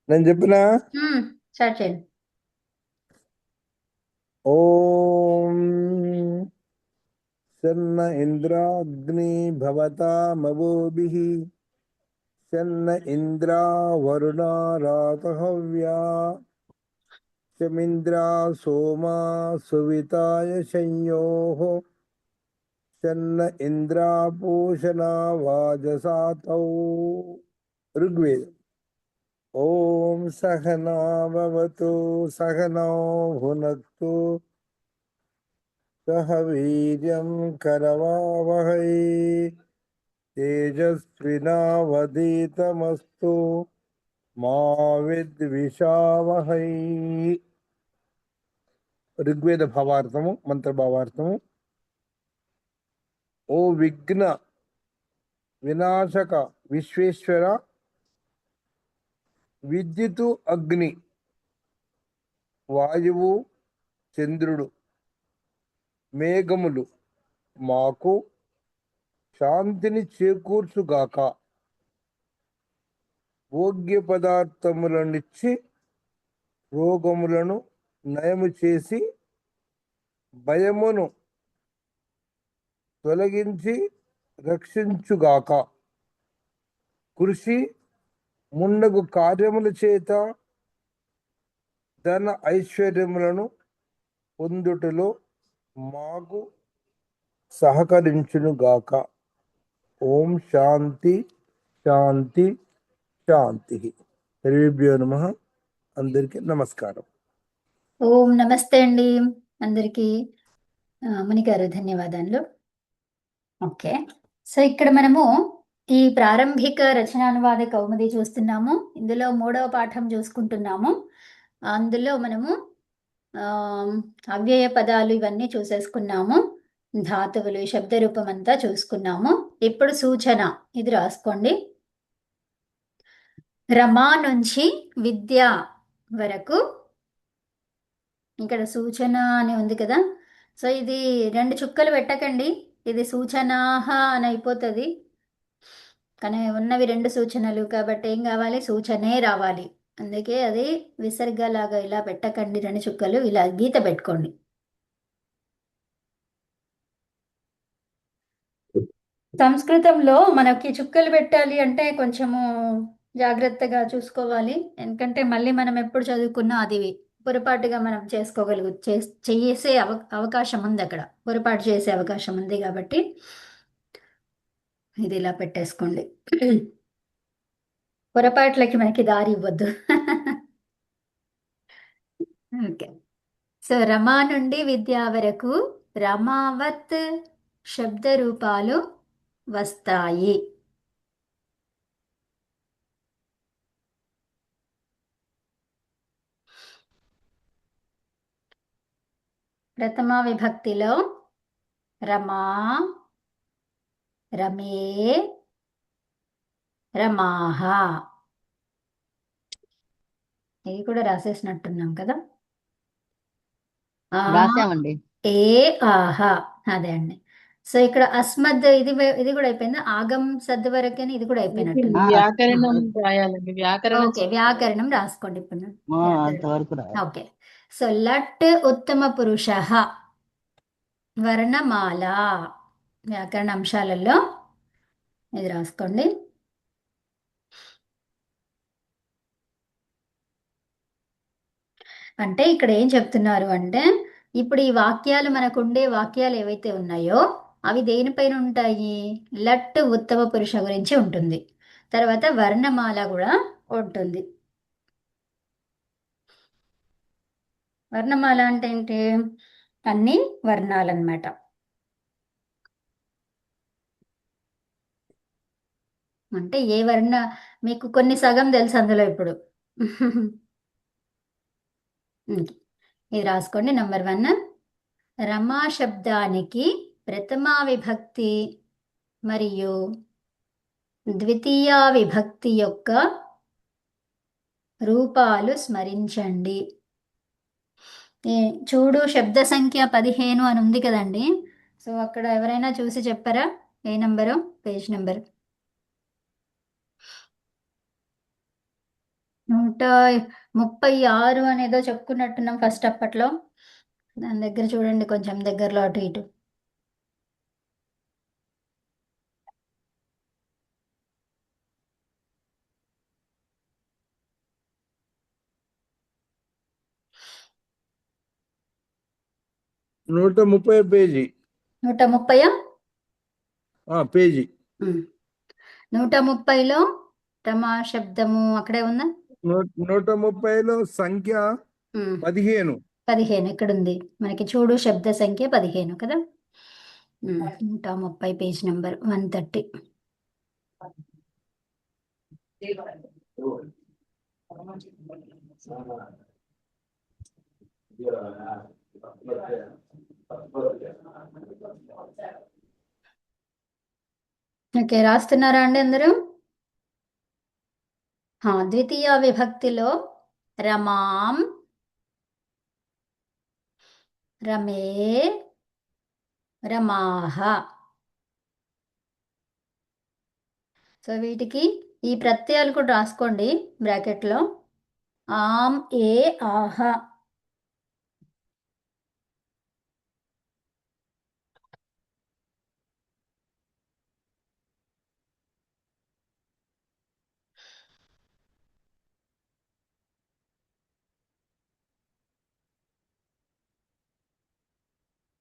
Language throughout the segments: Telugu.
నేను చెప్పిన స్టార్ట్ చేయండి. ఓం శన్న ఇంద్రాగ్ని భవతామవోభిః శన్న ఇంద్రా వరుణా రాతహవ్యా శమింద్రా సోమా సువితాయ శంయోః శన్న ఇంద్రా పూషణా వాజసాతౌ. ఋగ్వేదం. ఓం సహనా భవతు సహనౌ భునక్తు సహ వీర్యం కరవావహై తేజస్వినావధీతమస్తు మా విద్విషావహై. ఋగ్వేద భావార్థము మంత్రభావార్థము. ఓ విఘ్న వినాశక విశ్వేశ్వర, విద్యుతు అగ్ని వాయువు చంద్రుడు మేఘములు మాకు శాంతిని చేకూర్చుగాక. భోగ్య పదార్థములనిచ్చి రోగములను నయము చేసి భయమును తొలగించి రక్షించుగాక. కృషి మున్నగు కార్యముల చేత ధన ఐశ్వర్యములను పొందుటలో మాకు సహకరించునుగాక. ఓం శాంతి శాంతి శాంతి. హరిభ్యో నమః. అందరికీ నమస్కారం. ఓం నమస్తే అండి అందరికీ. ముని గారు ధన్యవాదాలు. ఓకే, సో ఇక్కడ మనము ఈ ప్రారంభిక రచనానువాద కౌముది చూస్తున్నాము. ఇందులో 3వ పాఠం చూసుకుంటున్నాము. అందులో మనము అవ్యయ పదాలు ఇవన్నీ చూసేసుకున్నాము. ధాతువులు, శబ్ద రూపం అంతా చూసుకున్నాము. ఇప్పుడు సూచన ఇది రాసుకోండి. రమా నుంచి విద్య వరకు ఇక్కడ సూచన అని ఉంది కదా. సో ఇది 2 చుక్కలు పెట్టకండి, ఇది సూచనాహ అని అయిపోతుంది. కానీ ఉన్నవి 2 సూచనలు కాబట్టి ఏం కావాలి, సూచనే రావాలి. అందుకే అది విసర్గలాగా ఇలా పెట్టకండి, 2 చుక్కలు ఇలా గీత పెట్టుకోండి. సంస్కృతంలో మనకి చుక్కలు పెట్టాలి అంటే కొంచెము జాగ్రత్తగా చూసుకోవాలి. ఎందుకంటే మళ్ళీ మనం ఎప్పుడు చదువుకున్నా అది పొరపాటుగా మనం చేసే అవకాశం ఉంది, అక్కడ పొరపాటు చేసే అవకాశం ఉంది. కాబట్టి ఇది ఇలా పెట్టేసుకోండి. పొరపాట్లకి మనకి దారి ఇవ్వద్దు. ఓకే, సో రమా నుండి విద్యా వరకు రమావత్ శబ్ద రూపాలు వస్తాయి. ప్రథమ విభక్తిలో రమా, రమే, రమాహ. ఇది కూడా రాసేసినట్టున్నాం కదా. ఆ, రాసామండి. ఏ, ఆహా, అదే అండి. సో ఇక్కడ అస్మద్ ఇది కూడా అయిపోయింది. ఆగం సద్ వరకే ఇది కూడా అయిపోయినట్టుంది. వ్యాకరణం రాయాలండి. వ్యాకరణం ఓకే, వ్యాకరణం రాసుకోండి ఇప్పుడు. అంతవరకు రాయాలి. ఓకే, సో లట్ ఉత్తమ పురుష వర్ణమాల. వ్యాకరణ అంశాలలో ఇది రాసుకోండి. అంటే ఇక్కడ ఏం చెప్తున్నారు అంటే, ఇప్పుడు ఈ వాక్యాలు మనకు ఉండే వాక్యాలు ఏవైతే ఉన్నాయో అవి దేనిపైన ఉంటాయి, లట్ ఉత్తమ పురుష గురించి ఉంటుంది. తర్వాత వర్ణమాల కూడా ఉంటుంది. వర్ణమాల అంటే ఏంటి, అన్ని వర్ణాలన్నమాట. అంటే ఏ వర్ణ, మీకు కొన్ని సగం తెలుసు అందులో ఇప్పుడు. ఇది రాసుకోండి. నంబర్ 1, రమా శబ్దానికి ప్రథమా విభక్తి మరియు ద్వితీయ విభక్తి యొక్క రూపాలు స్మరించండి. చూడు, శబ్ద సంఖ్య 15 అని ఉంది కదండి. సో అక్కడ ఎవరైనా చూసి చెప్పారా ఏ నంబరు, పేజ్ నెంబర్? 136 అనేదో చెప్పుకున్నట్టున్నాం ఫస్ట్ అప్పట్లో. దాని దగ్గర చూడండి, కొంచెం దగ్గరలో అటు ఇటు. నూట ముప్పై పేజీ 130 పేజీ 130లో రమా శబ్దము అక్కడే ఉందా? 130లో సంఖ్య ఉమ్, 15. 15 ఇక్కడ ఉంది మనకి, చూడు శబ్ద సంఖ్య 15 కదా. 130 పేజ్ నెంబర్ 130. ఓకే, రాస్తున్నారా అండి అందరూ? ద్వితీయ విభక్తిలో రమాం, రమే, రమాహ. సో వీటికి ఈ ప్రత్యయాలు కూడా రాసుకోండి బ్రాకెట్లో. ఆం, ఏ, ఆహ.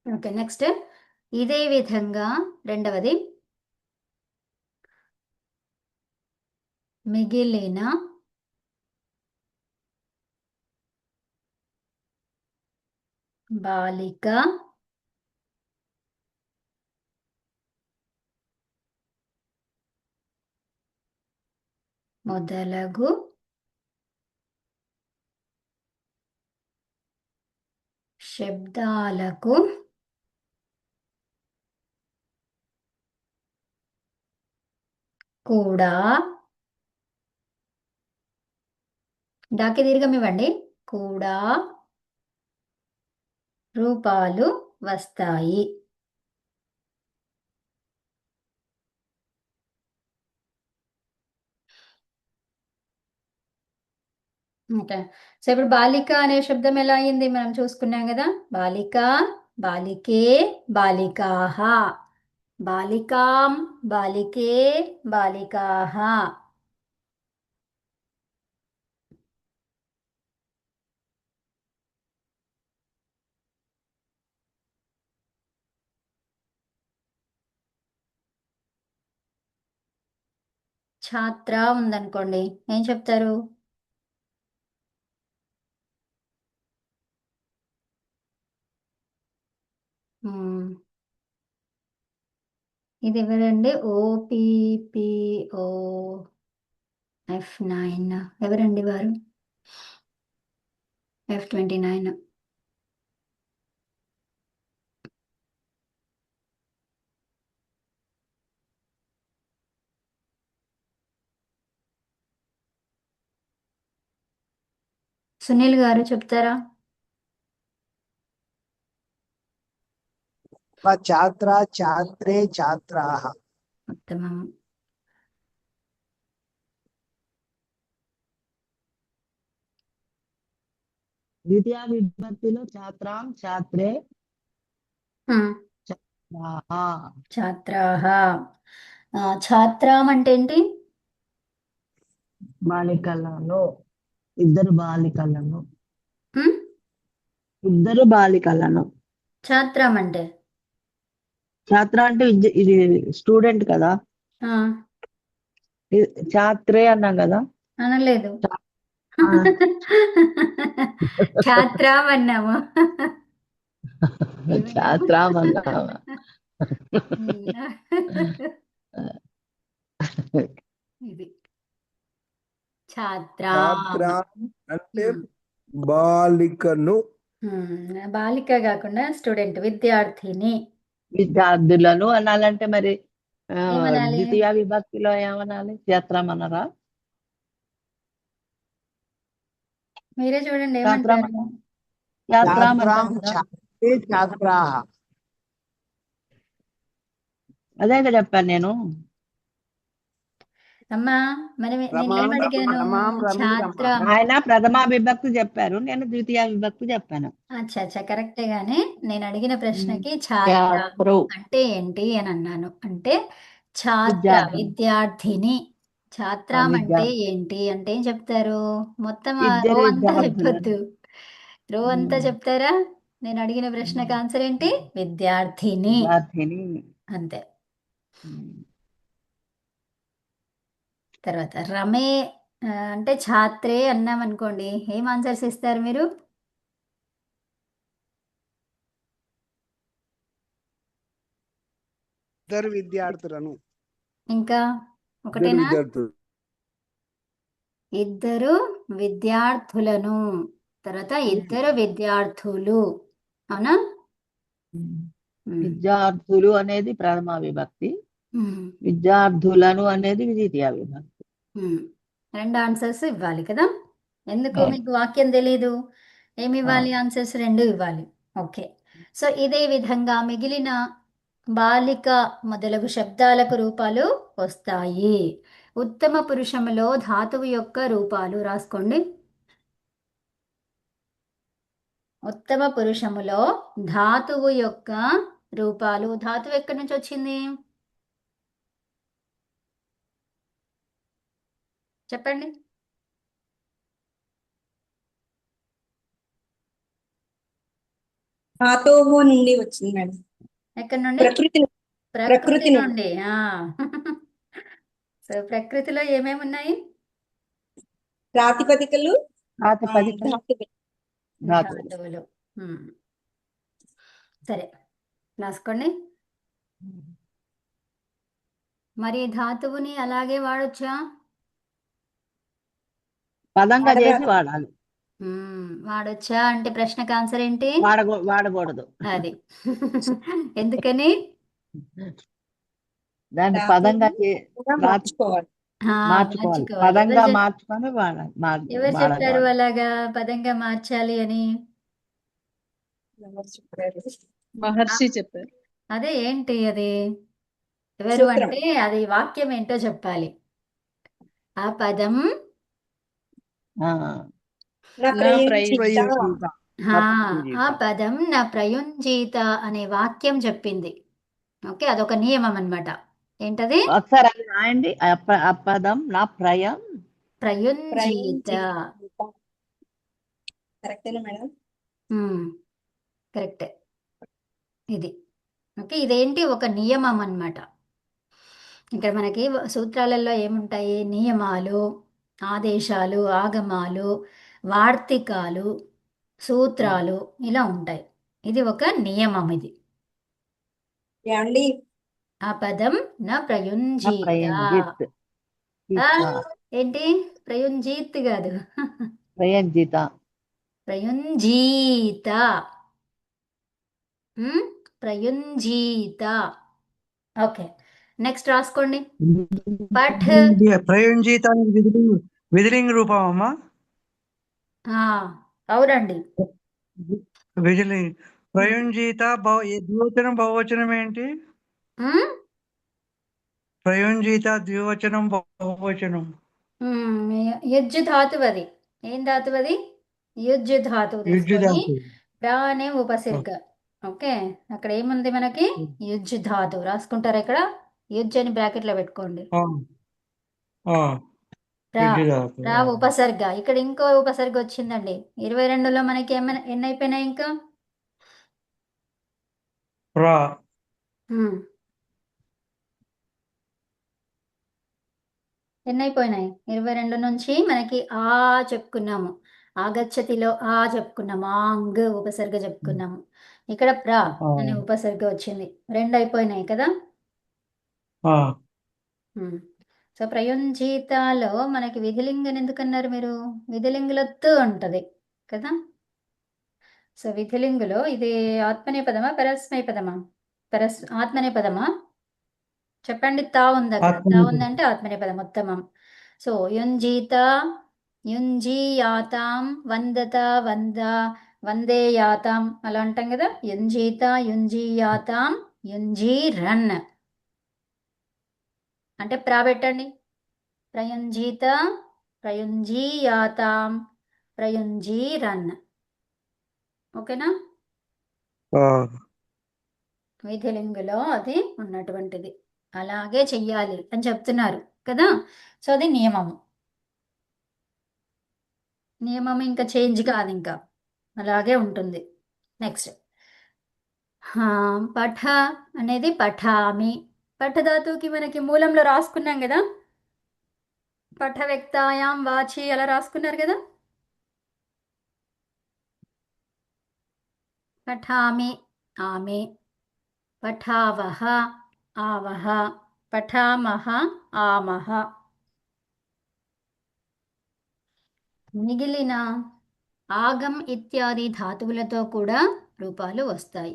ఓకే, నెక్స్ట్ ఇదే విధంగా రెండవది, మిగిలిన బాలిక, మొదలగు శబ్దాలకు కూడా డాకి దీర్ఘం ఇవ్వండి, కూడా రూపాలు వస్తాయి. ఓకే, సో ఇప్పుడు బాలిక అనే శబ్దం ఎలా అయింది మనం చూసుకున్నాం కదా. బాలిక, బాలికే, బాలికాహ, బాలికాం, బాలికే, బాలికాహ. ఛాత్ర ఉందనుకోండి, ఏం చెప్తారు? మ్మ్. ఇది ఎవరండి? OPPO F9 ఎవరండి వారు? F29. సునీల్ గారు చెప్తారా? ఛాత్ర, ఛాత్రే, ఛాత్రాః. ఉత్తమం. ద్వితీయ విభక్తిలో ఛాత్రాం, ఛాత్రే, మ్మ్. ఛాత్రాః. ఛాత్రాహ. ఛాత్రాం అంటే ఏంటి? బాలికలను, ఇద్దరు బాలికలను, మ్మ్? ఇద్దరు బాలికలను. ఛాత్రాం అంటే ఛాత్ర అంటే ఇది స్టూడెంట్ కదా. ఆ, ఛాత్రే అన్నాం కదా. అనలేదు, ఆ, ఛాత్రాం అన్నాము. ఛాత్రాం అన్నావా? ఇది ఛాత్రాం. ఛాత్రాం అంటే బాలికను. బాలిక కాకుండా స్టూడెంట్, విద్యార్థిని. విద్యార్థులను అనాలంటే మరి ఏమనాలి? ద్వితీయ విభక్తిలో ఏమనాలి? ఛాత్రం అన్నారా? మీరే చూడండి ఛాత్రం ఏమంటారు. ఛాత్రాం అంటారు కదా. అదే కదా చెప్పాను నేను. అమ్మా మరి నేనేం అడిగాను? ఛాత్ర. ఆయన ప్రథమా విభక్తి చెప్పారు, నేను ద్వితీయ విభక్తి చెప్పాను. అచ్చా అచ్చా కరెక్టే గాని నేను అడిగిన ప్రశ్నకి ఛాత్ర ఛాత్రు అంటే ఏంటి అని అన్నాను. అంటే ఛాత్ర విద్యార్థి విద్యార్థిని. ఛాత్రం అంటే విద్యార్థి ఏంటి అంటే ఏం చెప్తారు? మొత్తం ఆ రో ఇద్దరు అంతా విద్యార్థులను చెప్పొద్దు. రో అంతా చెప్తారా? నేను అడిగిన ప్రశ్నకు ఆన్సర్ ఏంటి? విద్యార్థిని. విద్యార్థిని. అంతే. తర్వాత రమే అంటే ఛాత్రే అన్నాం అనుకోండి, ఏం ఆన్సర్స్ ఇస్తారు మీరు? ఇద్దరు విద్యార్థులను. ఇంకా ఇద్దరు ఒకటేనా? విద్యార్థులు. ఇద్దరు విద్యార్థులను. తర్వాత ఇద్దరు విద్యార్థులు. అవునా? ఉమ్. విద్యార్థులు అనేది ప్రథమ విభక్తి, ఉమ్. విద్యార్థులను అనేది ద్వితీయ విభక్తి. ఉమ్. రెండు ఆన్సర్స్ ఇవ్వాలి కదా. ఎందుకు అవును. మీకు వాక్యం తెలీదు? ఏమి ఇవ్వాలి? ఆన్సర్స్ రెండు ఇవ్వాలి. ఓకే. సో ఇదే విధంగా మిగిలిన బాలిక మొదలగు శబ్దాలకు రూపాలు వస్తాయి. ఉత్తమ పురుషములో ధాతువు యొక్క రూపాలు రాసుకోండి. ఉత్తమ పురుషములో ధాతువు యొక్క రూపాలు. ధాతువు ఎక్కడి నుంచి వచ్చింది చెప్పండి? ధాతువు నుండి వచ్చింది మేడం. ఎక్కడి నుండి? ప్రకృతి ప్రకృతి నుండి. నుండి. సో ప్రకృతిలో ఏమేమి ఉన్నాయి? ప్రాతిపదికలు, ప్రాతిపదిక ధాతువులు. ధాతువులు. ధాతువులు. సరే రాసుకోండి. మరి ధాతువుని అలాగే వాడొచ్చా? పదంగా చేసి వాడాలి, వాడొచ్చా అంటే ప్రశ్నకు ఆన్సర్ ఏంటి? వాడకూడదు. అది ఎందుకని? దాన్ని పదంగా కూడా మార్చుకోవాలి. మార్చుకోవాలి, మార్చుకోవాలి. పదంగా మార్చుకొని వాడాలి. ఎవరు చెప్పారు అలాగా పదంగా మార్చాలి అని? మహర్షి చెప్పారు. అదే ఏంటి అది? ఎవరు సూత్రం. అంటే అది వాక్యం ఏంటో చెప్పాలి. ఆ పదం నా ప్రయుంజిత. ఆ పదం నా ప్రయుంజీత అనే వాక్యం చెప్పింది. ఓకే, అదొక నియమం అన్నమాట. ఏంటది? ఒకసారి అది రాయండి. అపదం నా ప్రయుంజీత. కరెక్టేనా మేడం? కరెక్టే. ఇది ఓకే, ఇదేంటి? ఒక నియమం అన్నమాట. ఇక్కడ మనకి సూత్రాలలో ఏముంటాయి? నియమాలు, ఆదేశాలు, ఆగమాలు, వార్తికాలు, సూత్రాలు ఇలా ఉంటాయి. ఇది ఒక నియమం. ఇది ఏమండి? ఆ పదం నా ప్రయుంజీత. ప్రయంజిత్ ఏంటి? ప్రయుంజీత్ కాదు, ప్రయంజిత. ప్రయుంజీత. ప్రయుంజీత. ఓకే, నెక్స్ట్ రాసుకోండి. పఠ్. ప్రయోంజిత విధిలింగ రూపం అమ్మా. అవునండి. విధిలింగ ప్రయోంజిత ద్వివచనం బహువచనం ఏంటి? ప్రయోంజిత ద్వివచనం బహువచనం. యుజ్ ధాతువు. అది ఏం ధాతువు? అది యుజ్ ధాతువు. తీసుకొని ప్రా అనే ఉపసర్గ. ఓకే, అక్కడ ఏముంది మనకి? యుజ్ ధాతువు. రాసుకుంటారా ఇక్కడ? యుజ్ అని బ్రాకెట్ లో పెట్టుకోండి. రా ఉపసర్గ. ఇక్కడ ఇంకో ఉపసర్గ వచ్చిందండి. 22లో మనకి ఎన్ని అయిపోయినాయి? ఇంకా ఎన్ని అయిపోయినాయి? 22 నుంచి మనకి ఆ చెప్పుకున్నాము, ఆగచ్చతిలో ఆ చెప్పుకున్నాము, ఆంగ్ ఉపసర్గ చెప్పుకున్నాము. ఇక్కడ ప్రా అనే ఉపసర్గ వచ్చింది. 2 అయిపోయినాయి కదా. సో ప్రయుంజీతాలో మనకి విధిలింగం ఎందుకన్నారు మీరు? విధిలింగులో త్ ఉంటది కదా. సో విధిలింగులో ఇది ఆత్మనేపదమా పరస్మైపదమా? ఆత్మనేపదమా? చెప్పండి. తా ఉంది అక్కడ. తా ఉందంటే ఆత్మనేపదం ఉత్తమం. సో యుంజీత, యుంజీయాతాం, వందత, వంద, వందేయాతాం అలా అంటాం కదా. యుంజీత, యుంజీయాతాం, యుంజీరన్ అంటే ప్రా పెట్టండి. ప్రయుంజీత, ప్రయుంజీయాతాం, ప్రయుంజీరన్. ఓకేనా? విధిలింగులో అది ఉన్నటువంటిది, అలాగే చెయ్యాలి అని చెప్తున్నారు కదా. సో అది నియమము. నియమం ఇంకా చేంజ్ కాదు, ఇంకా అలాగే ఉంటుంది. నెక్స్ట్ పఠ అనేది పఠామి. పఠ ధాతువుకి మనకి మూలంలో రాసుకున్నాం కదా, పఠ వ్యక్తాయాం వాచి అలా రాసుకున్నారు కదా. పఠామి ఆమె, పఠావహ ఆవహ, పఠామహ ఆమహ. మిగిలిన ఆగం ఇత్యాది ధాతువులతో కూడా రూపాలు వస్తాయి.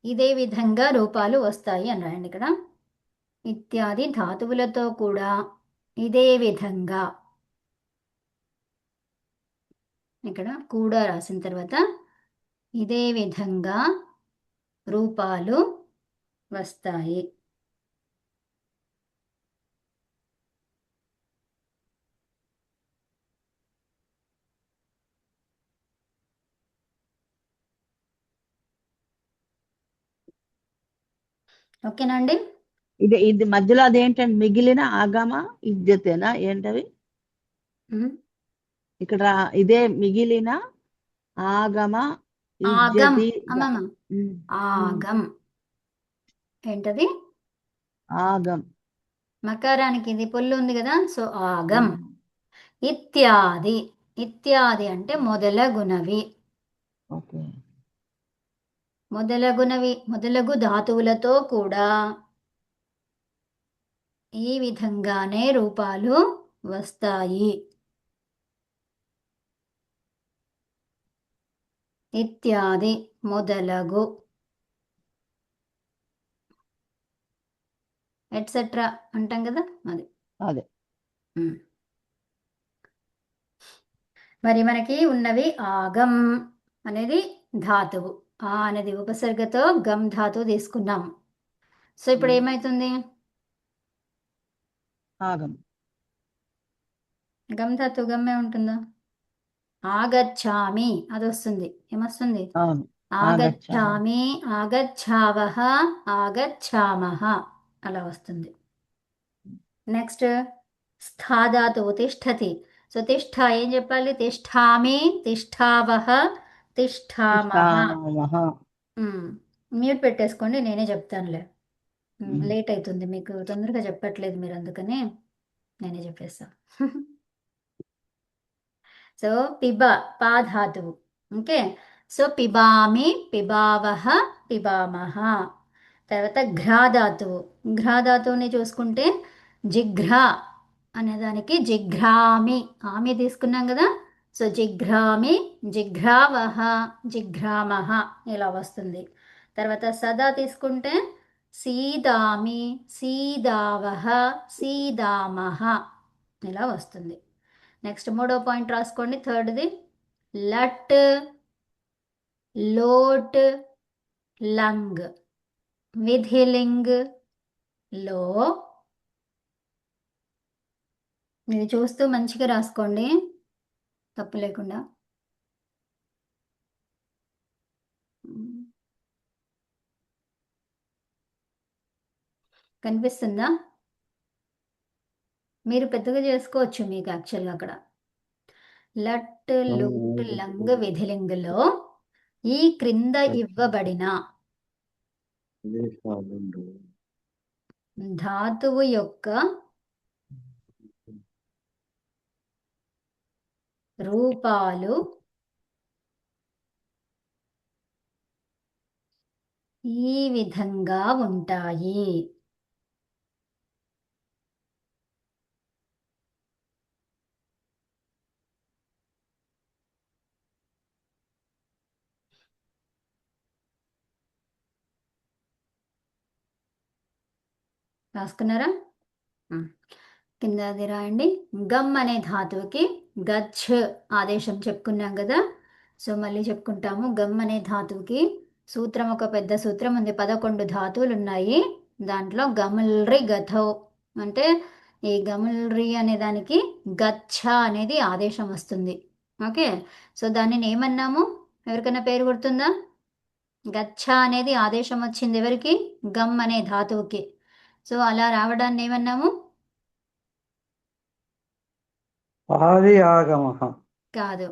ఇదే విధంగా రూపాలు వస్తాయి అని రాయండి ఇక్కడ. ఇత్యాది ధాతువులతో కూడా ఇదే విధంగా, ఇక్కడ కూడా రాసిన తర్వాత ఇదే విధంగా రూపాలు వస్తాయి. ఓకేనా అండి? ఇది మధ్యలో అదేంటండి, మిగిలిన ఆగమ ఇద్యతేనా ఏంటవి? ఉమ్. ఇక్కడ ఇదే మిగిలిన ఆగమ ఆగం ఇద్యతి. అమ్మమ్మ, ఆగం ఏంటది? ఆగం. మకారానికి ఇది పొల్లు ఉంది కదా, సో ఆగం. ఇత్యాది, ఇత్యాది అంటే మొదలగునవి. ఓకే. మొదలగునవి, మొదలగు ధాతువులతో కూడా ఈ విధంగానే రూపాలు వస్తాయి. ఇత్యాది మొదలగు ఎట్సెట్రా అంటాం కదా, అది. అదే. మరి మనకి ఉన్నవి ఆగం అనేది ధాతువు, ఆ అనేది ఉపసర్గతో గమ్ ధాతువు తీసుకున్నాం. సో ఇప్పుడు ఏమవుతుంది? ఆగం. గమ్ ధాతువు గమ్మే ఉంటుందా? ఆగచ్చామి అది వస్తుంది. ఏమొస్తుంది? అవును. ఆగచ్చామి, ఆగచ్చావహ, ఆగచ్చామహ అలా వస్తుంది. నెక్స్ట్ స్థాధాతువు తిష్టతి. సో తిష్ట ఏం చెప్పాలి? తిష్టామి, తిష్టావహ, తిష్టామహ. మ్యూట్ పెట్టేసుకోండి, నేనే చెప్తానులే. లేట్ అవుతుంది, మీకు తొందరగా చెప్పట్లేదు మీరు, అందుకని నేనే చెప్పేస్తా. సో పిబ పా ధాతువు. ఓకే, సో పిబామి, పిబావహ, పిబామహ. తర్వాత ఘ్రా ధాతువు. ఘ్రా ధాతువుని చూసుకుంటే జిఘ్రా అనేదానికి జిఘ్రామి, ఆమె తీసుకున్నాం కదా. సో జిఘ్రామి, జిఘ్రావహ, జిఘ్రామహ ఇలా వస్తుంది. తర్వాత సదా తీసుకుంటే సీదామి, సీదావహ, సీదామహ ఇలా వస్తుంది. నెక్స్ట్ మూడో పాయింట్ రాసుకోండి, థర్డ్ది. లట్, లోట్, లంగ్. విధిలింగ్ లో, ఇది చూస్తూ మంచిగా రాసుకోండి తప్పు లేకుండా. కనిపిస్తుందా? మీరు పెద్దగా చేసుకోవచ్చు మీకు యాక్చువల్గా అక్కడ. లట్, లోట్, లంగ్, విధిలింగులో ఈ క్రింద ఇవ్వబడిన ధాతువు యొక్క రూపాలు ఈ విధంగా ఉంటాయి. రాసుకున్నారా? కింద అది రాయండి. గమ్ అనే ధాతువుకి గచ్చ్ ఆదేశం చెప్పుకున్నాం కదా. సో మళ్ళీ చెప్పుకుంటాము. గమ్ అనే ధాతువుకి సూత్రం, ఒక పెద్ద సూత్రం ఉంది. 11 ధాతువులు ఉన్నాయి. దాంట్లో గమల్రి గథౌ అంటే ఈ గమల్రి అనే దానికి గచ్చ అనేది ఆదేశం వస్తుంది. ఓకే, సో దానిని ఏమన్నాము? ఎవరికైనా పేరు గుర్తుందా? గచ్చ అనేది ఆదేశం వచ్చింది ఎవరికి? గమ్ అనే ధాతువుకి. సో అలా రావడాన్ని ఏమన్నాము? ఆది ఆగమ కాదు,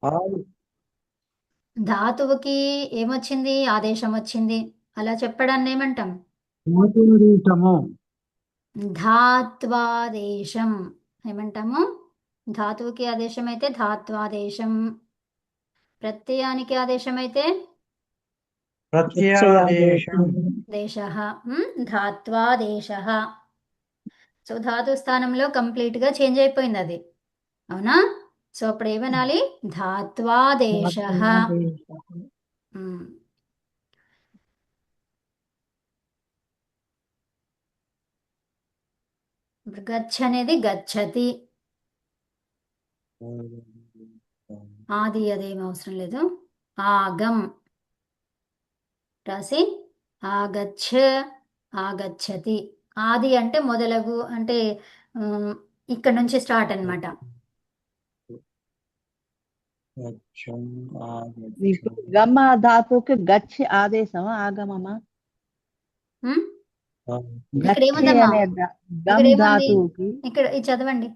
ఆది ధాతువుకి ఏమొచ్చింది? ఆదేశం వచ్చింది. అలా చెప్పడాన్ని ఏమంటాం? ధాతురీతము ధాత్వాదేశం ఏమంటాము? ధాతువుకి ఆదేశం అయితే ధాత్వాదేశం, ప్రత్యయానికి ఆదేశం అయితే ప్రత్యాదేశం దేశః. ధాత్వాదేశః. సో ధాతు స్థానంలో కంప్లీట్గా చేంజ్ అయిపోయింది అది, అవునా? సో అప్పుడు ఏమనాలి? ధాత్వాదేశః. ఉమ్. ఇప్పుడు గచ్చ అనేది గచ్చతి. ఆది అదేం అవసరం లేదు. ఆగం రాసి ఆగచ్చ ఆగచ్చతి. ఆది అంటే మొదలగు అంటే ఇక్కడ నుంచి స్టార్ట్ అన్నమాట. ఇప్పుడు గమ ధాతువుకి గచ్చ ఆదేశమా ఆగమమా? ఉమ్? ఇక్కడ గచ్చి ఏముందమ్మా? అనే ఇక్కడ గమ్ ఏముంది? ధాతువుకి ఇక్కడ ఇది చదవండి.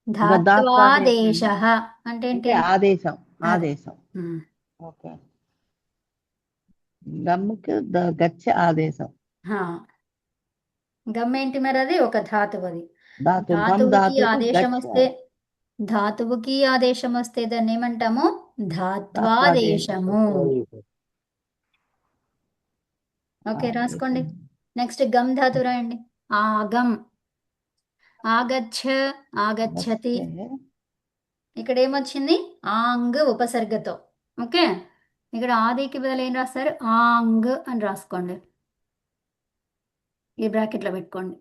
ధాత్వాదేశం ధాత్వాదేశ అంటే ఏంటి? అంటే ఆదేశం. అదే. ఆదేశం. ఉమ్. ఓకే, గమ్ముకి గచ్చ ఆదేశం. హా. గమ్ ఏంటి మరి? అది ఒక ధాతువు. అది ధాతు గమ్ ధాతువుకి ధాతువుకి ఆదేశం గచ్చ వస్తే ధాతువుకి ఆదేశం వస్తే దాన్ని ఏమంటాము? ధాత్వాదేశము. ఓకే, రాసుకోండి. నెక్స్ట్ గమ్ ధాతు రాయండి. ఆగం, ఆగచ్చ ఆగచ్చతి. ఇక్కడ ఏమొచ్చింది? ఆంగ్ ఉపసర్గతో. ఓకే, ఇక్కడ ఆదికి బదులు ఏం రాస్తారు? ఆంగ్ అని రాసుకోండి. ఈ బ్రాకెట్లో పెట్టుకోండి.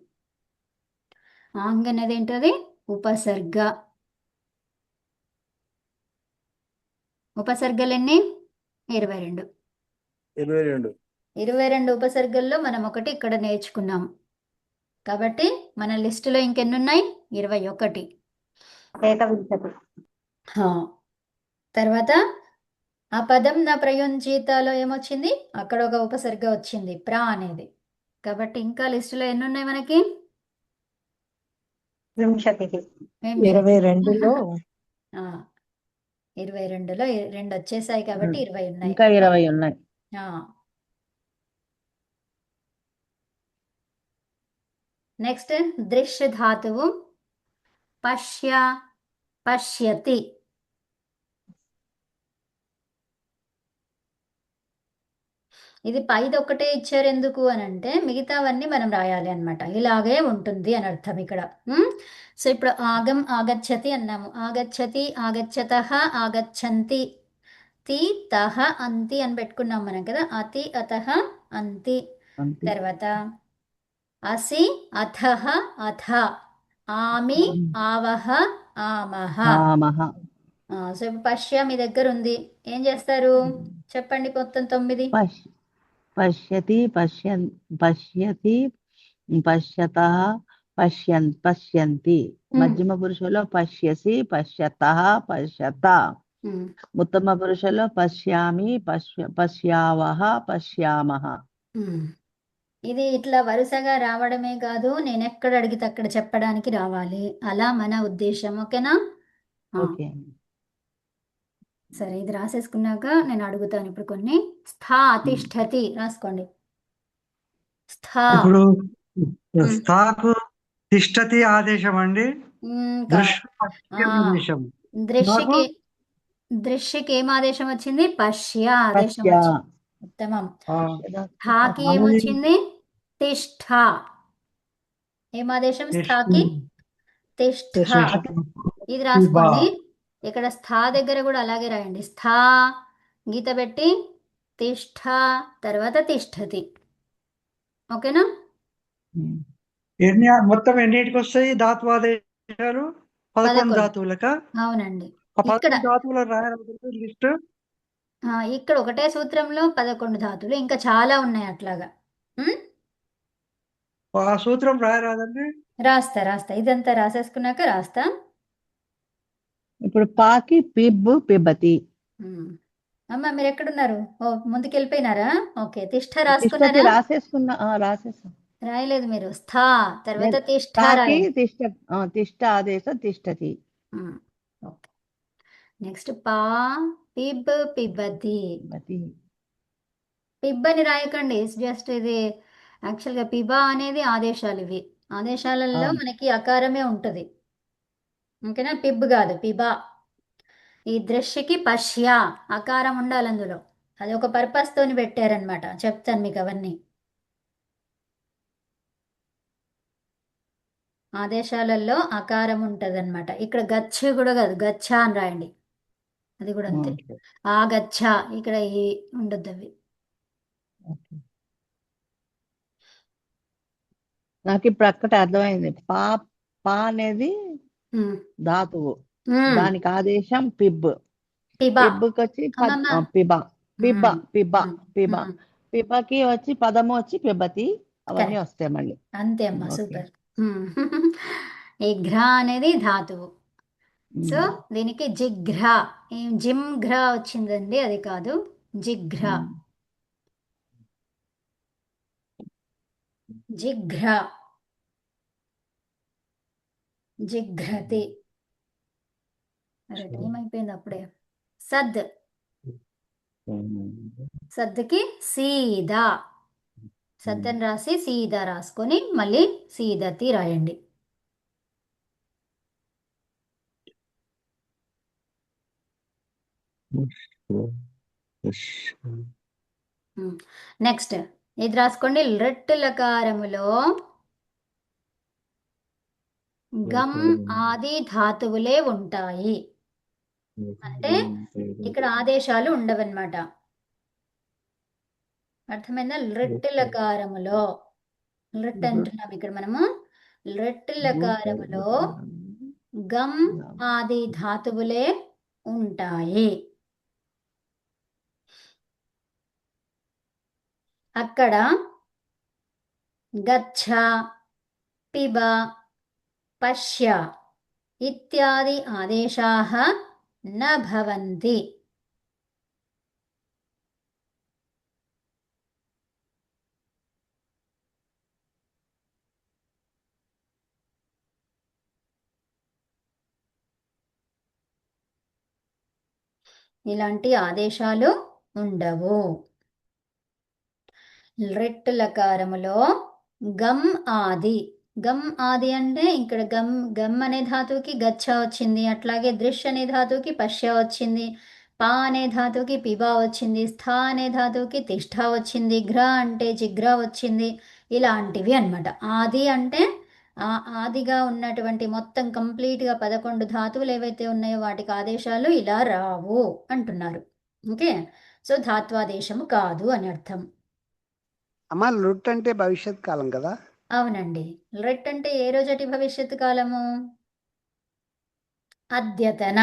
ఆంగ్ అనేది ఏంటది? ఉపసర్గ. ఉపసర్గలు ఎన్ని? 22. 22. 22 ఉపసర్గల్లో మనం ఒకటి ఇక్కడ నేర్చుకున్నాం. కాబట్టి మన లిస్టులో ఇంకెన్ని ఉన్నాయి? 21. హా. తర్వాత ఆ పదం నా ప్రయుంజితలో ఏమొచ్చింది? అక్కడ ఒక ఉపసర్గ వచ్చింది, ప్రా అనేది. కాబట్టి ఇంకా లిస్టులో ఎన్ని ఉన్నాయి మనకి? 22లో 22లో 2 వచ్చేసాయి కాబట్టి 20 ఉన్నాయి. ఇంకా 20 ఉన్నాయి. నెక్స్ట్ దృశ్య ధాతువు పశ్య పశ్యతి. ఇది పైది ఒక్కటే ఇచ్చారు ఎందుకు అని అంటే మిగతావన్నీ మనం రాయాలి అన్నమాట. ఇలాగే ఉంటుంది అని అర్థం ఇక్కడ. సో ఇప్పుడు ఆగం ఆగచ్చతి అన్నాము. ఆగచ్చతి ఆగచ్చతః ఆగచ్చంతి. తి తహ అంతి అని పెట్టుకున్నాం మనం కదా. అతి అతః అంతి. తర్వాత అసి అథః అథ. ఆమి ఆవహ ఆమహ. సో ఇప్పుడు పశ్య మీ దగ్గర ఉంది. ఏం చేస్తారు చెప్పండి? మొత్తం 9. పశ్యతి పశ్యతి పశ్యతః పశ్యంతి. మధ్యమ పురుషులో పశ్యసి పశ్యతః పశ్యత. ఉత్తమ పురుషులో పశ్యామి పశ్యావహ పశ్యామహ. ఇది ఇట్లా వరుసగా రావడమే కాదు, నేను ఎక్కడ అడిగితే అక్కడ చెప్పడానికి రావాలి. అలా మన ఉద్దేశం. ఓకేనా? ఓకే, సరే, ఇది రాసేసుకున్నాక నేను అడుగుతాను ఇప్పుడు కొన్ని. స్థా అతిష్ఠతి రాసుకోండి. స్థా. ఇప్పుడు స్థాకు తిష్టతి ఆదేశం అండి. ఆదేశం. దృశ్యకి ఏం ఆదేశం వచ్చింది? పశ్య ఆదేశం వచ్చింది. ఉత్తమం. స్థాకి ఏమొచ్చింది? తిష్ఠ. ఏం ఆదేశం స్థాకి? తిష్ఠ. ఇది రాసుకోండి. ఇక్కడ స్థా దగ్గర కూడా అలాగే రాయండి. స్థా గీత పెట్టి తిష్ఠ తర్వాత తిష్ఠతి. ఓకేనా? మొత్తం ఎన్నిటికి వస్తాయి ధాత్వాదేశాలు? 11 ధాతువులక? అవునండి. ఇక్కడ ధాతువుల లిస్ట్ ఇక్కడ ఒకటే సూత్రంలో 11 ధాతువులు, ఇంకా చాలా ఉన్నాయి అట్లాగా. ఆ సూత్రం రాయరాదండి. రాస్తా ఇదంతా రాసేసుకున్నాక రాస్తా. ఇప్పుడు పాకి పిబ్ పిబతి. ఉమ్. అమ్మ మీరు ఎక్కడున్నారు? ఓ ముందుకు వెళ్ళిపోయినారా? ఓకే, తిష్ట తిష్టతి రాసుకున్నారా? రాసేసుకున్నా, రాసేసాం. రాయలేదు మీరు. స్థా తర్వాత లేదు, తిష్ట తాకి రాయండి. తిష్ట ఆదేశం తిష్టతి. ఉమ్. ఓకే, నెక్స్ట్ పా పిబ్ పిబతి. పిబతి. పిబ్ అని రాయకండి, జస్ట్ ఇది యాక్చువల్గా పిబా అనేది ఆదేశాలు. ఇవి ఆదేశాలలో మనకి అకారమే ఉంటుంది. ఓకేనా? పిబ్ కాదు, పిబా. ఈ దృశ్యకి పశ్య అకారం ఉండాలి అందులో. అది ఒక పర్పస్ తోని పెట్టారనమాట. చెప్తాను మీకు అవన్నీ. ఆదేశాలలో అకారం ఉంటదన్నమాట. ఇక్కడ గచ్చ కూడా కాదు, గచ్చ అని రాయండి. అది కూడా అంతే. ఆ గచ్చ, ఇక్కడ ఈ ఉండొద్దు అవి. నాకు ఇప్పుడు అక్కట అర్థమైంది. పా పా అనేది ఉమ్. ధాతువు, ఉమ్. దానికి ఆదేశం పిబ్. పిబా. పిబ్కి వచ్చి అమ్మమ్మ. పిబ పిబ ఉమ్. పిబ ఉమ్. పిబ. ఉమ్. పిబకి వచ్చి పదము వచ్చి పిబతి. అవన్నీ కరెక్ట్, వస్తాయి మళ్ళీ. అంతే అమ్మా, ఓకే. సూపర్. ఈ ఘ్ర అనేది ధాతువు. సో దీనికి జిఘ్ర. ఏం జిమ్ ఘ్ర వచ్చిందండి, అది కాదు, జిఘ్ర. జిఘ్ర, జిఘ్రతి. అరే టైం అయిపోయింది అప్పుడే. సద్, సద్దుకి సీదా. సద్దని రాసి సీదా రాసుకొని మళ్ళీ సీదతి రాయండి. నెక్స్ట్ ఇది రాసుకోండి. లృట్ లకారములో గమ్ ఆది ధాతువులే ఉంటాయి. అంటే ఇక్కడ ఆదేశాలు ఉండవన్నమాట. అర్థమైందా? లృట్ లకారములో, లృట్ అంటున్నాం ఇక్కడ మనము. లృట్ లకారములో గమ్ ఆది ధాతువులే ఉంటాయి. అక్కడ గచ్చ, పిబ, పశ్య ఇత్యాది ఆదేశాः న భవంతి. ఇలాంటి ఆదేశాలు ఉండవు. లృట్ లకారములో గమ్ ఆది. గమ్ ఆది అంటే ఇక్కడ గమ్, గమ్ అనే ధాతువుకి గచ్చ వచ్చింది. అట్లాగే దృష్ అనే ధాతువుకి పశ్య వచ్చింది. పా అనే ధాతువుకి పిబా వచ్చింది. స్థా అనే ధాతువుకి తిష్ఠ వచ్చింది. ఘ్ర అంటే జిఘ్ర వచ్చింది. ఇలాంటివి అన్నమాట. ఆది అంటే ఆదిగా ఉన్నటువంటి మొత్తం కంప్లీట్గా 11 ధాతువులు ఏవైతే ఉన్నాయో వాటికి ఆదేశాలు ఇలా రావు అంటున్నారు. ఓకే, సో ధాత్వాదేశము కాదు అని అర్థం. అమ్మ లుట్ అంటే భవిష్యత్ కాలం కదా? అవునండి. లృట్ అంటే ఏ రోజటి భవిష్యత్తు కాలము? అద్యతన.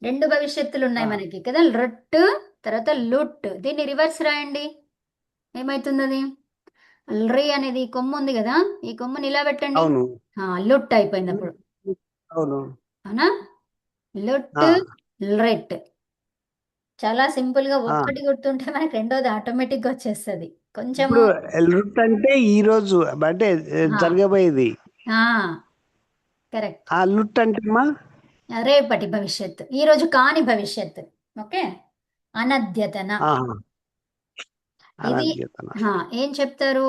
రెండు భవిష్యత్తులు ఉన్నాయి మనకి కదా, లృట్ తర్వాత లుట్. దీన్ని రివర్స్ రాయండి, ఏమైతుంది అది? ల్రి అనేది ఈ కొమ్ము ఉంది కదా, ఈ కొమ్ముని ఇలా పెట్టండి. అవును. లుట్ అయిపోయింది అప్పుడు. అవును. అవునా? లుట్, లృట్. చాలా సింపుల్ గా ఒక్కటి గుర్తుంటే మనకి రెండోది ఆటోమేటిక్ గా వచ్చేస్తుంది. కొంచెము ఇప్పుడు లుట్ అంటే ఈ రోజు అంటే జరగబోయేది. కరెక్ట్. ఆ లుట్ అంటే అమ్మా రేపటి భవిష్యత్తు, ఈ రోజు కాని భవిష్యత్తు. ఓకే, అనద్యతన. ఇది అనద్యతన. ఏం చెప్తారు?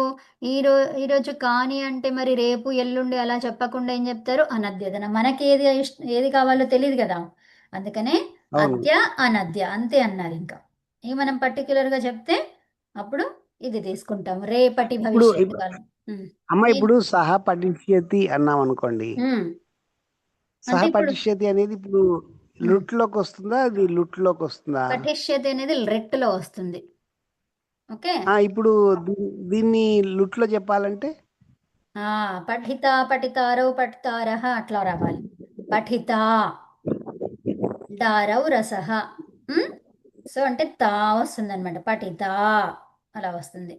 ఈరోజు కాని అంటే మరి రేపు ఎల్లుండి అలా చెప్పకుండా ఏం చెప్తారు? అనద్యతన. మనకి ఏది కావాలో తెలియదు కదా, అందుకనే అవును. అద్య అనద్య అంతే అన్నారు. ఇంకా ఇవి మనం పర్టికులర్ గా చెప్తే అప్పుడు ఇది తీసుకుంటాం, రేపటి భవిష్యత్తు కాలం. అమ్మ ఇప్పుడు సహ పఠిష్యతి అన్నాం అనుకోండి, సహ అంటే ఇప్పుడు పఠిష్యతి అనేది ఇప్పుడు లుట్ లోకి వస్తుందా, అది లుట్ లోకి వస్తుందా? పఠిష్యతి అనేది రెట్టులో వస్తుంది. ఓకే, ఇప్పుడు దీన్ని లుట్ లో చెప్పాలంటే పఠిత, పఠితారౌ, పఠితారః అట్లా రావాలి. పఠిత దారౌ రసః. సో అంటే తా వస్తుంది అనమాట, పఠిత అలా వస్తుంది.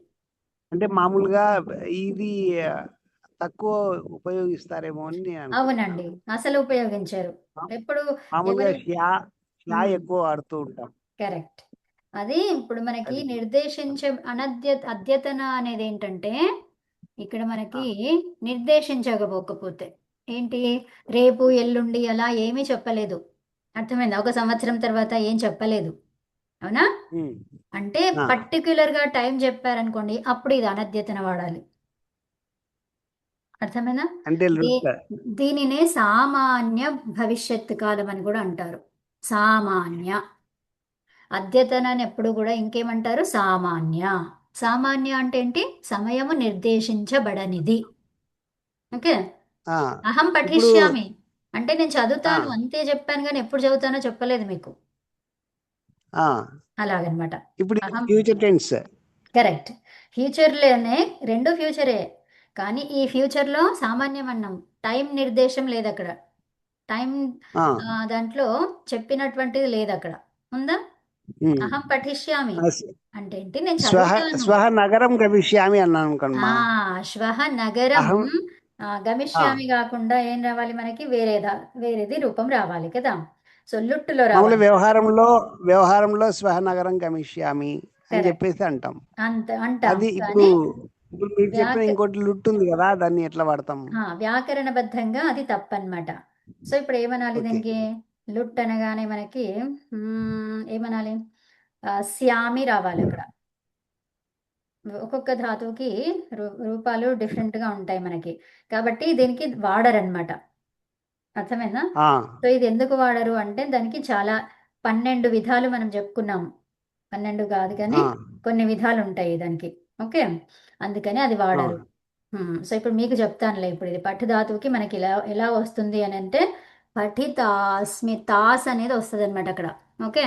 అంటే మామూలుగా ఇది తక్కువ ఉపయోగిస్తారేమో అని నేను అనుకుంటున్నాను. అవునండి, అసలు ఉపయోగించారు. ఎప్పుడు మామూలుగా ఎవరి షా ఎక్కువ వాడుతూ ఉంటాం. కరెక్ట్. అది ఇప్పుడు మనకి అది నిర్దేశించే అద్యతన అనేది ఏంటంటే ఇక్కడ ఆ, మనకి నిర్దేశించకపోకపోతే ఏంటి, రేపు ఎల్లుండి అలా ఏమీ చెప్పలేదు. అర్థమైందా? ఒక సంవత్సరం తర్వాత ఏం చెప్పలేదు. అవునా? ఉమ్, అంటే ఆ, పర్టిక్యులర్గా టైం చెప్పారనుకోండి, అప్పుడు ఇది అనద్యతన వాడాలి. అర్థమైందా? అంటే దీ- దీనినే సామాన్య భవిష్యత్తు కాలం అని కూడా అంటారు. సామాన్య అద్యతనాన్ని ఎప్పుడు కూడా ఇంకేమంటారు? సామాన్య. సామాన్య అంటే ఏంటి? సమయము నిర్దేశించబడనిది. ఓకే. ఆ, అహం ఇప్పుడు పఠిష్యామి అంటే నేను ఆ, చదువుతాను అంతే చెప్పాను, కానీ ఎప్పుడు చదువుతానో చెప్పలేదు మీకు. ఆ, అలాగనమాట. ఇప్పుడు ఇది అహం ఫ్యూచర్ టెన్స్. కరెక్ట్. ఫ్యూచర్లోనే రెండు ఫ్యూచరే, కానీ ఈ ఫ్యూచర్లో సామాన్యం అన్నాం. టైం నిర్దేశం లేదు అక్కడ. టైం ఆ, దాంట్లో చెప్పినటువంటిది లేదు అక్కడ. ఉందా? ఉమ్. అహం పఠిష్యామి ఆ, అంటే ఏంటి? నేను స్వహ చదువుతాను. స్వహ నగరం గమిష్యామి అన్నాను అనుకోండి. శ్వహ నగరం అహం ఆ, గమిష్యామి కాకుండా ఏం రావాలి మనకి? వేరేది రూపం రావాలి కదా. సో లుట్టులో మామూలు రావాలి. వ్యవహారంలో స్వహ నగరం గమిష్యామి అని కరెక్ట్. చెప్పేసి అంటాం. అంటాం, అది ఇప్పుడు కానీ ఇప్పుడు మీరు చెప్పిన వ్యాక ఇంకోటి లుట్ ఉంది కదా, దాన్ని ఎట్లా వాడతాం? వ్యాకరణబద్ధంగా అది తప్పన్నమాట. సో ఇప్పుడు ఏమనాలి ఓకే. దీనికి? లుట్ అనగానే మనకి ఏమనాలి? శ్యామి రావాలి అక్కడ. ఒక్కొక్క ధాతువుకి రూపాలు డిఫరెంట్గా ఉంటాయి మనకి, కాబట్టి దీనికి వాడరనమాట. అర్థమైందా? ఆ, సో ఇది ఎందుకు వాడరు అంటే దానికి చాలా 12 విధాలు మనం చెప్పుకున్నాము. 12 కాదు కానీ ఆ, కొన్ని విధాలు ఉంటాయి దానికి. ఓకే. అందుకని అది ఆ, వాడరు. సో ఇప్పుడు మీకు చెప్తానులే. ఇప్పుడు ఇది పట్టు ధాతువుకి మనకి ఎలా ఎలా వస్తుంది అని అంటే పఠితాస్మి, తాస్ అనేది వస్తుంది అనమాట అక్కడ. ఓకే.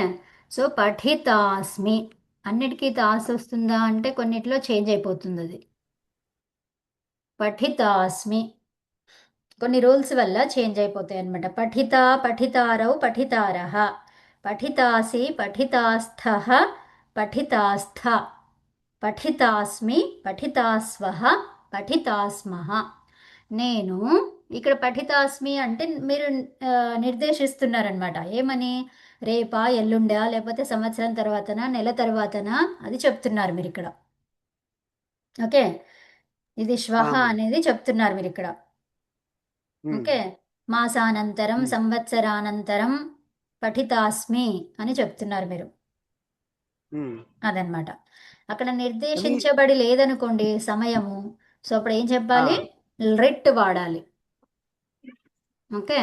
సో పఠితాస్మి అన్నిటికీ తాస్ వస్తుందా అంటే కొన్నిట్లో చేంజ్ అయిపోతుంది అది. పఠితాస్మి కొన్ని రూల్స్ వల్ల చేంజ్ అయిపోతాయి అనమాట. పఠిత, పఠితారౌ, పఠితారః, పఠితాసి, పఠితాస్థః, పఠితాస్థ, పఠితాస్మి, పఠితాస్వః, పఠితాస్మః. నేను ఇక్కడ పఠితాస్మి అంటే మీరు నిర్దేశిస్తున్నారనమాట. ఏమని? రేపా, ఎల్లుండా, లేకపోతే సంవత్సరం తర్వాతనా, నెల తర్వాతనా, అది చెప్తున్నారు మీరు ఇక్కడ. ఓకే. ఇది ఆ, శ్వః అనేది చెప్తున్నారు మీరు ఇక్కడ. ఉమ్, ఓకే. మాసానంతరం, ఉమ్. సంవత్సరానంతరం పఠితాస్మి అని చెప్తున్నారు మీరు. ఉమ్. అదనమాట. అక్కడ అది నిర్దేశించబడి లేదనుకోండి సమయము, సో అప్పుడు ఏం ఆ, చెప్పాలి? రిట్ వాడాలి. ఓకే.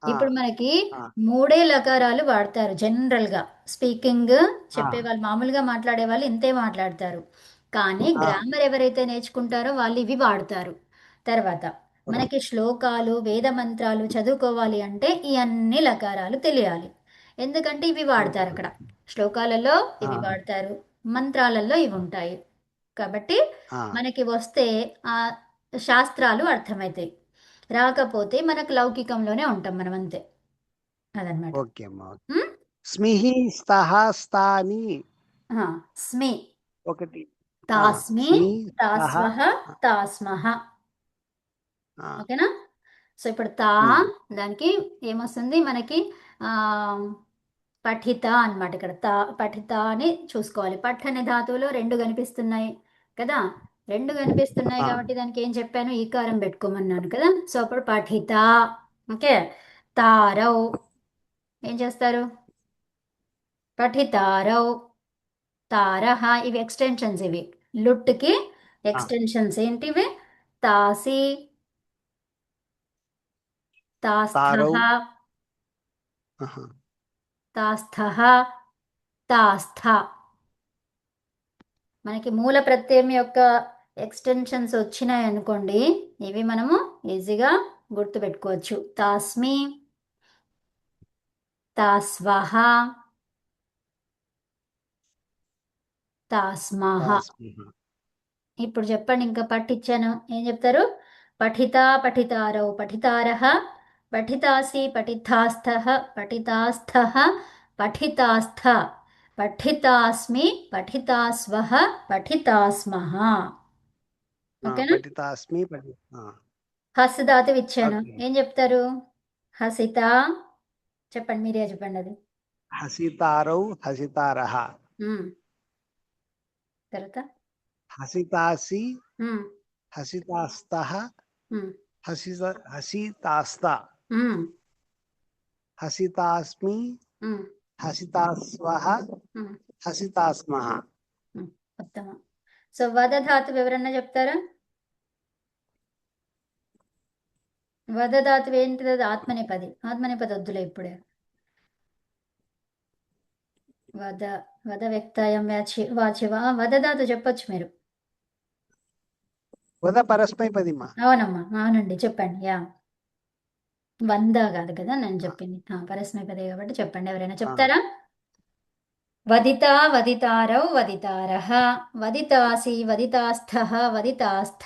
ఆ, ఇప్పుడు మనకి ఆ, 3 లకారాలు వాడతారు జనరల్గా. స్పీకింగ్ ఆ, చెప్పేవాళ్ళు, మామూలుగా మాట్లాడే వాళ్ళు ఇంతే మాట్లాడతారు. కానీ ఆ, గ్రామర్ ఎవరైతే నేర్చుకుంటారో వాళ్ళు ఇవి వాడతారు. తర్వాత మనకి శ్లోకాలు, వేద మంత్రాలు చదువుకోవాలి అంటే ఈ అన్ని లకారాలు తెలియాలి. ఎందుకంటే ఇవి వాడతారు అక్కడ. శ్లోకాలలో ఆ, ఇవి వాడతారు, మంత్రాలలో ఇవి ఉంటాయి. కాబట్టి ఆ. మనకి వస్తే ఆ శాస్త్రాలు అర్థమవుతాయి. రాకపోతే మనకు లౌకికంలోనే ఉంటాం మనం అంతే. అదనమాట. ఓకే అమ్మా. స్మిహి స్తహ స్థా అని స్మి, ఒకటి. ఆ, తాస్మి, స్మి స్తహ. తాస్వహ, తాస్మహ. ఆ, ఓకేనా? సో ఇప్పుడు తా ఉమ్, దానికి ఏమొస్తుంది మనకి? ఆ, పఠిత అన్నమాట. ఇక్కడ తా పఠిత అని చూసుకోవాలి. పఠ్ అనే ధాతువులో 2 కనిపిస్తున్నాయి కదా. 2 కనిపిస్తున్నాయి ఆ, కాబట్టి దానికి ఏం చెప్పాను? ఈకారం పెట్టుకోమన్నాను కదా. సో అప్పుడు పఠిత. ఓకే. తారౌ ఏం చేస్తారు? పఠితారౌ, తారహ, ఇవి ఎక్స్టెన్షన్స్. ఇవి లుట్కి ఆ. ఎక్స్టెన్షన్స్ ఏంటివి? తాసి, తారౌ. తాస్థః, ఆహా. తాస్థః, తాస్థ. మనకి మూల ప్రత్యయం యొక్క ఎక్స్టెన్షన్స్ వచ్చినాయి అనుకోండి, ఇవి మనము ఈజీగా గుర్తుపెట్టుకోవచ్చు. తాస్మి, తాస్వహ, తాస్మహ. తాస్మిహ. ఇప్పుడు చెప్పండి, ఇంకా పట్టించాను ఏం చెప్తారు? పఠిత, పఠితారౌ, పఠితారః, పఠితాసి, పఠితాస్థః, పఠితాస్థః, పఠితాస్థ, పఠితాస్మి, పఠితాస్వః, పఠితాస్మః. ఓకేనా? పఠితాస్మి హస్ ధాతువు ఇచ్చాను. ఓకే. ఏం చెప్తారు? హసిత. చెప్పండి, మీరే చెప్పండి అది. హసితారౌ హసితారః ఉమ్. తర్వాత హసితాసి ఉమ్, హసితాస్తః ఉమ్, హసితాస్త ఉమ్, హసితాస్మి ఉమ్, హసితాస్వః ఉమ్, హసితాస్మః. ఉమ్. ఉత్తమం. సో వద ధాతువు ఎవరన్నా చెప్తారా? వద ధాతువు ఏంటిది? అది ఆత్మనేపది. ఆత్మనేపది వద్దులే ఇప్పుడే. వద వద వ్యక్తాయం వాచివా. వద ధాతువు చెప్పొచ్చు మీరు. వద పరస్మైపదిమా. అవునమ్మా, అవునండి, చెప్పండి. యా, వంద కాదు కదా నేను చెప్పింది. పరస్మైపదే కాబట్టి చెప్పండి. ఎవరైనా చెప్తారా? వదిత వదితారౌ వదితారః వదితాసి వదితాస్థః వదితాస్థ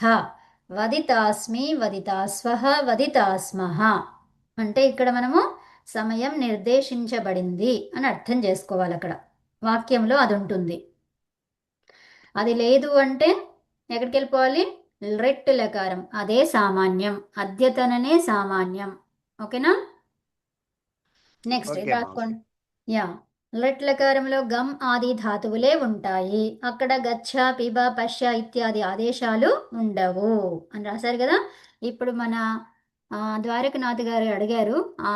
వదితాస్మి వదితాస్వః వదితాస్మః. అంటే ఇక్కడ మనము సమయం నిర్దేశించబడింది అని అర్థం చేసుకోవాలి. అక్కడ వాక్యంలో అది ఉంటుంది. అది లేదు అంటే ఎక్కడికి వెళ్ళిపోవాలి? రెట్ లకారం, అదే సామాన్యం. అద్యతననే సామాన్యం. ఓకేనా? నెక్స్ట్ ఓకే రాసుకోండి. యా, లట్ లకారంలో గమ్ ఆది ధాతువులే ఉంటాయి. అక్కడ గచ్చ పిబ పశ్య ఇత్యాది ఆదేశాలు ఉండవు అని రాశారు కదా. ఇప్పుడు మన ద్వారకనాథ్ గారు అడిగారు ఆ